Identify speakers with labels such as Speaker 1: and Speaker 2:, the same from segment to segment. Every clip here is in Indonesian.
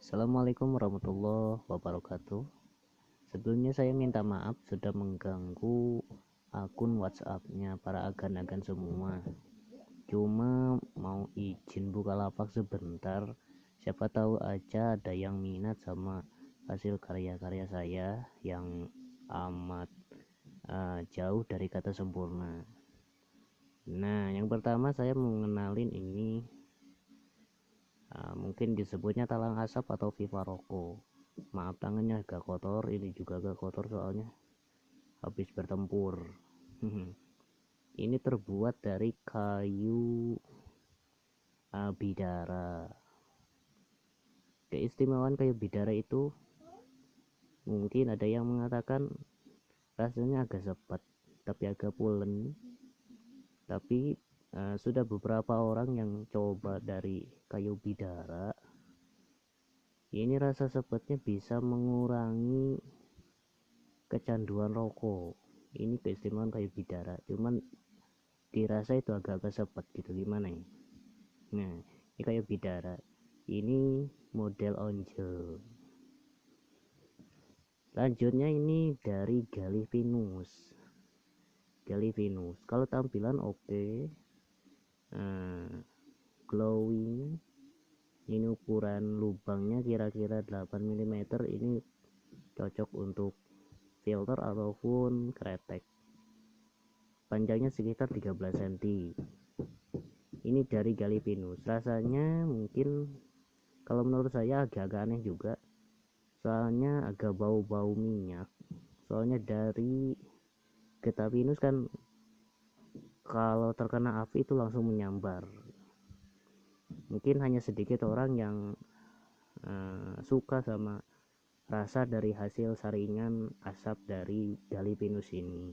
Speaker 1: Assalamualaikum warahmatullahi wabarakatuh. Sebelumnya saya minta maaf sudah mengganggu akun WhatsApp-nya para agan-agan semua. Cuma mau izin buka lapak sebentar. Siapa tahu aja ada yang minat sama hasil karya-karya saya yang amat jauh dari kata sempurna. Nah, yang pertama saya mau ngenalin ini mungkin disebutnya talang asap atau Viva Rocco. Maaf tangannya agak kotor, ini juga agak kotor soalnya habis bertempur. Ini terbuat dari kayu bidara. Keistimewaan kayu bidara itu mungkin ada yang mengatakan rasanya agak sepet tapi agak pulen, tapi sudah beberapa orang yang coba dari kayu bidara, ini rasa sepetnya bisa mengurangi kecanduan rokok. Ini keistimewaan kayu bidara, cuman dirasa itu agak-agak sepet gitu, gimana ya. Nah, ini kayu bidara, ini model onjel. Lanjutnya ini dari Galivinus. Kalau tampilan oke, glowing. Ini ukuran lubangnya kira-kira 8 mm. Ini cocok untuk filter ataupun kretek. Panjangnya sekitar 13 cm. Ini dari Galivinus. Rasanya mungkin kalau menurut saya agak-agak aneh juga, soalnya agak bau-bau minyak. Soalnya dari getah pinus kan kalau terkena api itu langsung menyambar. Mungkin hanya sedikit orang yang suka sama rasa dari hasil saringan asap dari Galivinus ini.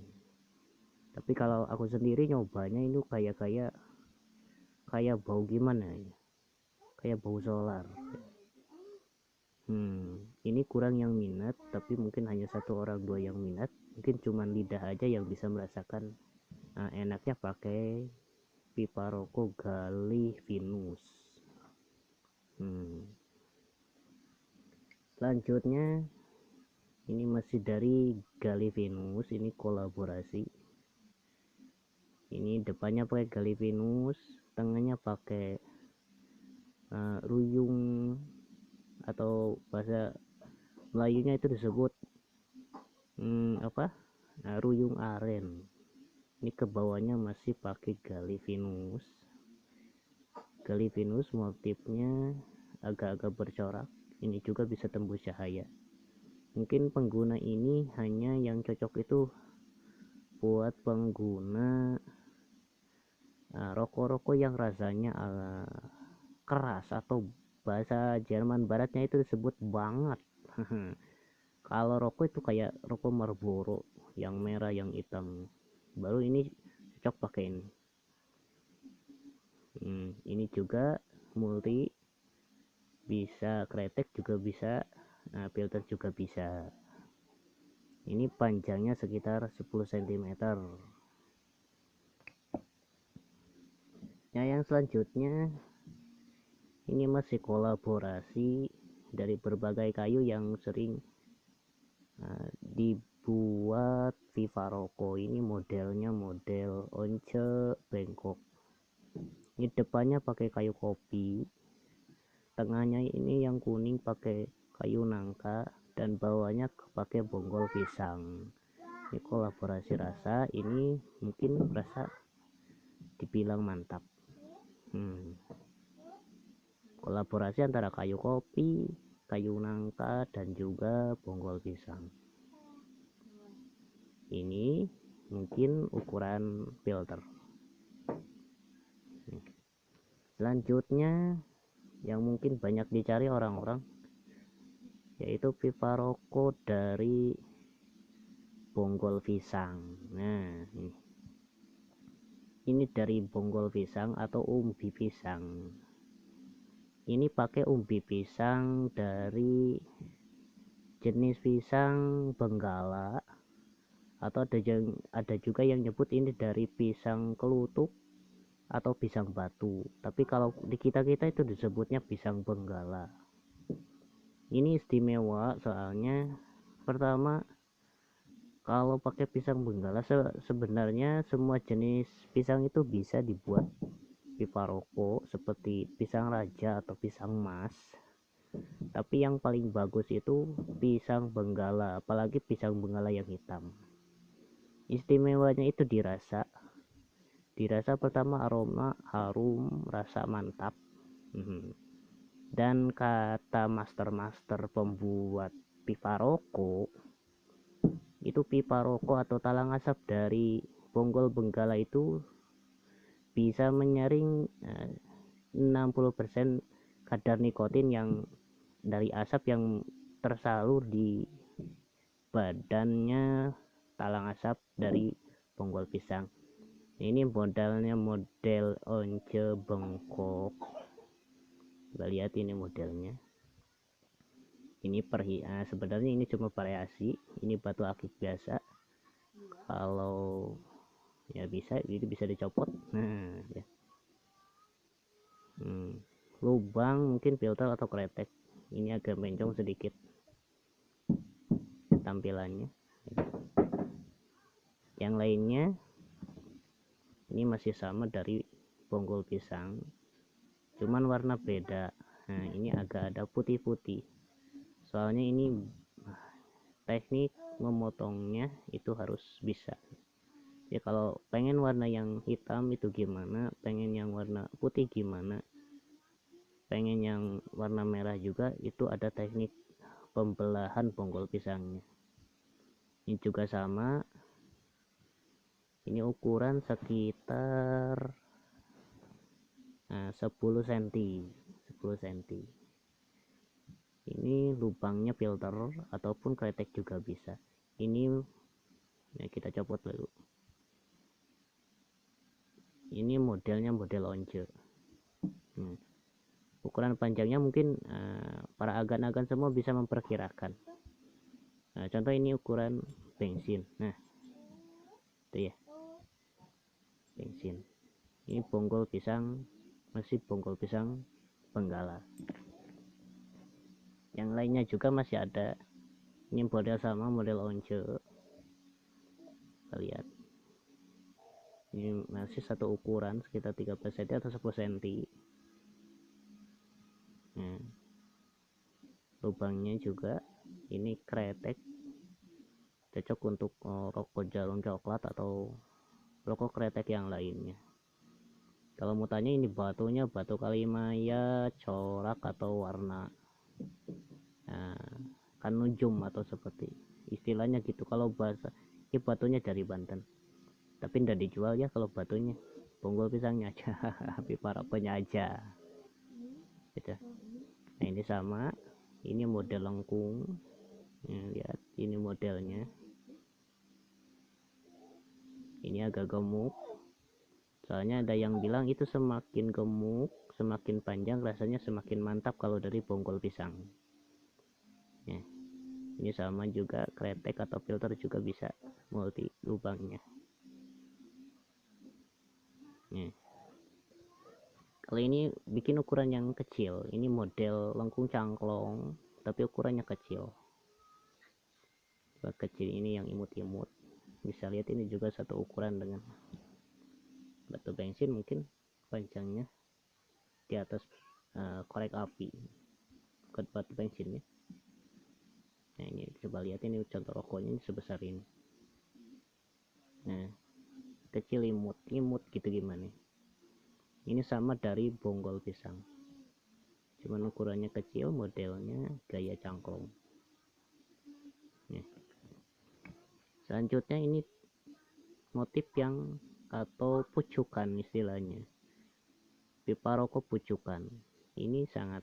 Speaker 1: Tapi kalau aku sendiri nyobanya itu kayak bau gimana ya, kayak bau solar. Ini kurang yang minat, tapi mungkin hanya satu orang dua yang minat. Mungkin cuma lidah aja yang bisa merasakan enaknya pakai pipa rokok Galivinus. Selanjutnya ini masih dari Galivinus, ini kolaborasi. Ini depannya pakai Galivinus, tengahnya pakai ruyung atau bahasa Melayunya itu disebut ruyung aren. Ini ke bawahnya masih pakai Galivinus. Motifnya agak-agak bercorak. Ini juga bisa tembus cahaya. Mungkin pengguna ini hanya yang cocok itu buat pengguna rokok-rokok yang rasanya keras, atau bahasa Jerman baratnya itu disebut banget. Kalau rokok itu kayak rokok Marlboro yang merah yang hitam, baru ini cocok pakai ini. Ini juga multi, bisa kretek juga bisa, filter juga bisa. Ini panjangnya sekitar 10 cm. Nah, yang selanjutnya ini masih kolaborasi dari berbagai kayu yang sering dibuat Viva Rocco. Ini modelnya model once bengkok. Ini depannya pakai kayu kopi, tengahnya ini yang kuning pakai kayu nangka, dan bawahnya pakai bonggol pisang. Ini kolaborasi rasa, ini mungkin rasa dibilang mantap. Kolaborasi antara kayu kopi, kayu nangka, dan juga bonggol pisang. Ini mungkin ukuran filter. Selanjutnya yang mungkin banyak dicari orang-orang yaitu pipa rokok dari bonggol pisang. Nah, ini dari bonggol pisang atau umbi pisang. Ini pakai umbi pisang dari jenis pisang Benggala, atau ada juga yang nyebut ini dari pisang kelutuk atau pisang batu. Tapi kalau di kita itu disebutnya pisang Benggala. Ini istimewa soalnya pertama, kalau pakai pisang benggala sebenarnya semua jenis pisang itu bisa dibuat pipa rokok seperti pisang raja atau pisang mas, tapi yang paling bagus itu pisang benggala, apalagi pisang benggala yang hitam. Istimewanya itu dirasa pertama aroma harum, rasa mantap. Dan kata master pembuat pipa rokok, itu pipa rokok atau talang asap dari bonggol benggala itu bisa menyaring 60% kadar nikotin yang dari asap yang tersalur di badannya talang asap dari bonggol pisang. Ini modelnya model once bengkok. Kita lihat ini modelnya. Ini sebenarnya ini cuma variasi. Ini batu akik biasa. Kalau ya bisa, ini bisa dicopot. Nah, ya. Lubang mungkin filter atau kretek. Ini agak mencong sedikit tampilannya. Yang lainnya ini masih sama dari bonggol pisang, cuman warna beda. Nah, ini agak ada putih-putih, soalnya ini teknik memotongnya itu harus bisa ya. Kalau pengen warna yang hitam itu gimana, pengen yang warna putih gimana, pengen yang warna merah juga, itu ada teknik pembelahan bonggol pisangnya. Ini juga sama, ini ukuran sekitar 10 cm. Ini lubangnya filter ataupun kretek juga bisa. Ini ya, kita copot dulu. Ini modelnya model once. Ukuran panjangnya mungkin para agan-agan semua bisa memperkirakan. Nah, contoh ini ukuran bensin. Nah, itu ya, bensin. Ini bonggol pisang, masih bonggol pisang benggala. Yang lainnya juga masih ada. Ini model sama, model once. Kita lihat. Ini masih satu ukuran, sekitar 13 cm atau 10 cm. Nah, lubangnya juga ini kretek, cocok untuk rokok jarum coklat atau rokok kretek yang lainnya. Kalau mau tanya, ini batunya batu kalimaya, corak atau warna kanujum atau seperti istilahnya gitu kalau bahasa. Ini batunya dari Banten, tapi tidak dijual ya kalau batunya, bonggol pisangnya aja. Pipa rokoknya aja gitu. Nah, ini sama, ini model lengkung. Lihat ini modelnya, ini agak gemuk, soalnya ada yang bilang itu semakin gemuk semakin panjang rasanya semakin mantap kalau dari bonggol pisang ya. Ini sama juga, kretek atau filter juga bisa, multi lubangnya ya. Kalau ini bikin ukuran yang kecil, ini model lengkung cangklong tapi ukurannya kecil. Ini yang imut-imut, bisa lihat ini juga satu ukuran dengan batu bensin, mungkin panjangnya di atas korek api, bukan batu bensin ya. Nah, ini coba lihat, ini contoh rokoknya ini sebesar ini. Nah, kecil, imut gitu gimana. Ini sama dari bonggol pisang, cuman ukurannya kecil, modelnya gaya cangklong. Nah, selanjutnya ini motif yang atau pucukan istilahnya, pipa rokok pucukan. Ini sangat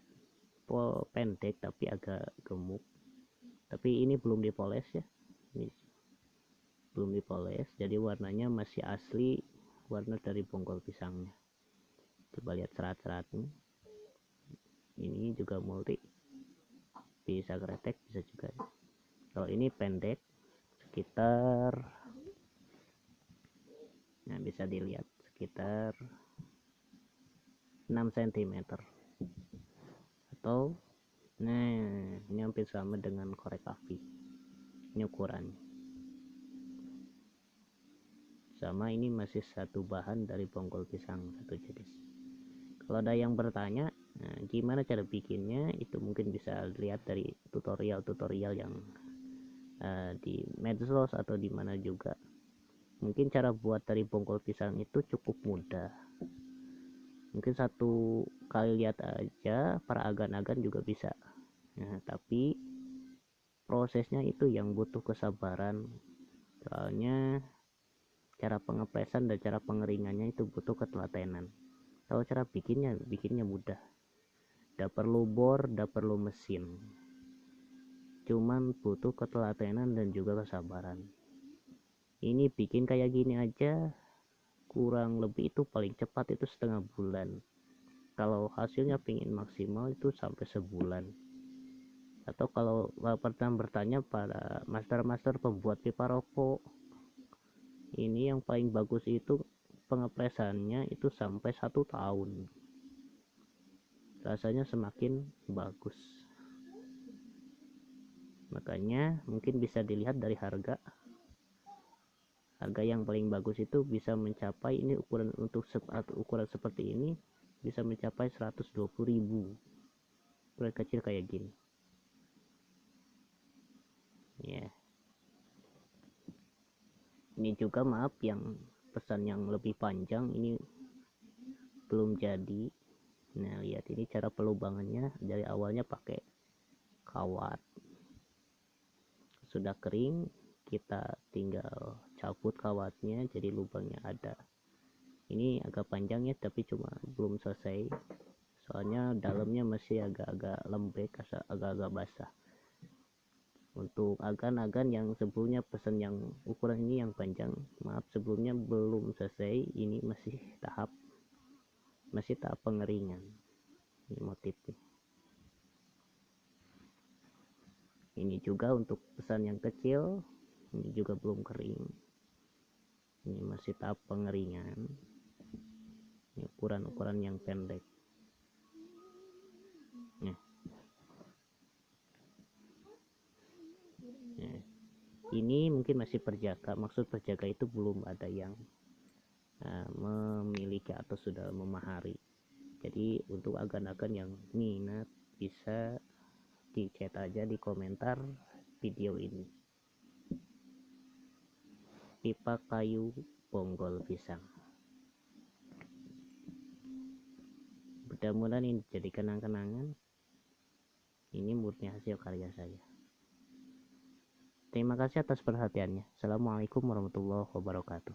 Speaker 1: pendek tapi agak gemuk, tapi ini belum dipoles ya, ini belum dipoles, jadi warnanya masih asli warna dari bonggol pisangnya. Coba lihat serat-seratnya, ini juga multi, bisa kretek bisa juga. Kalau ini pendek sekitar, nah bisa dilihat sekitar 6 cm atau nah ini hampir sama dengan korek api. Ini ukurannya sama, ini masih satu bahan dari bonggol pisang satu jenis. Kalau ada yang bertanya gimana cara bikinnya, itu mungkin bisa lihat dari tutorial yang di medsos atau di mana juga. Mungkin cara buat dari bonggol pisang itu cukup mudah, mungkin satu kali lihat aja para agan-agan juga bisa. Nah, tapi prosesnya itu yang butuh kesabaran, soalnya cara pengepresan dan cara pengeringannya itu butuh ketelatenan. Kalau cara bikinnya mudah, tidak perlu bor, tidak perlu mesin, cuman butuh ketelatenan dan juga kesabaran. Ini bikin kayak gini aja kurang lebih itu paling cepat itu setengah bulan. Kalau hasilnya pengen maksimal itu sampai sebulan. Atau kalau pernah bertanya pada master pembuat pipa rokok, ini yang paling bagus itu pengepresannya itu sampai 1 tahun, rasanya semakin bagus. Makanya mungkin bisa dilihat dari harga yang paling bagus itu bisa mencapai, ini ukuran untuk ukuran seperti ini bisa mencapai 120.000, ukuran kecil kayak gini ya. Ini juga maaf yang pesan yang lebih panjang ini belum jadi. Nah, lihat ini cara pelubangannya, dari awalnya pakai kawat, sudah kering kita tinggal cabut kawatnya jadi lubangnya ada. Ini agak panjang ya, tapi cuma belum selesai soalnya dalamnya masih agak-agak lembek, agak-agak basah. Untuk agan-agan yang sebelumnya pesan yang ukuran ini yang panjang, maaf sebelumnya belum selesai, ini masih tahap pengeringan. Ini motifnya. Ini juga untuk pesan yang kecil, ini juga belum kering, ini masih tahap pengeringan. Ini ukuran yang pendek. Nah, ini mungkin masih perjaka, maksud perjaka itu belum ada yang memiliki atau sudah memahari. Jadi untuk agan-agan yang minat bisa di chat aja di komentar video ini. Pipa kayu bonggol pisang, mudah-mudahan ini jadi kenang-kenangan. Ini murni hasil karya saya. Terima kasih atas perhatiannya. Assalamualaikum warahmatullahi wabarakatuh.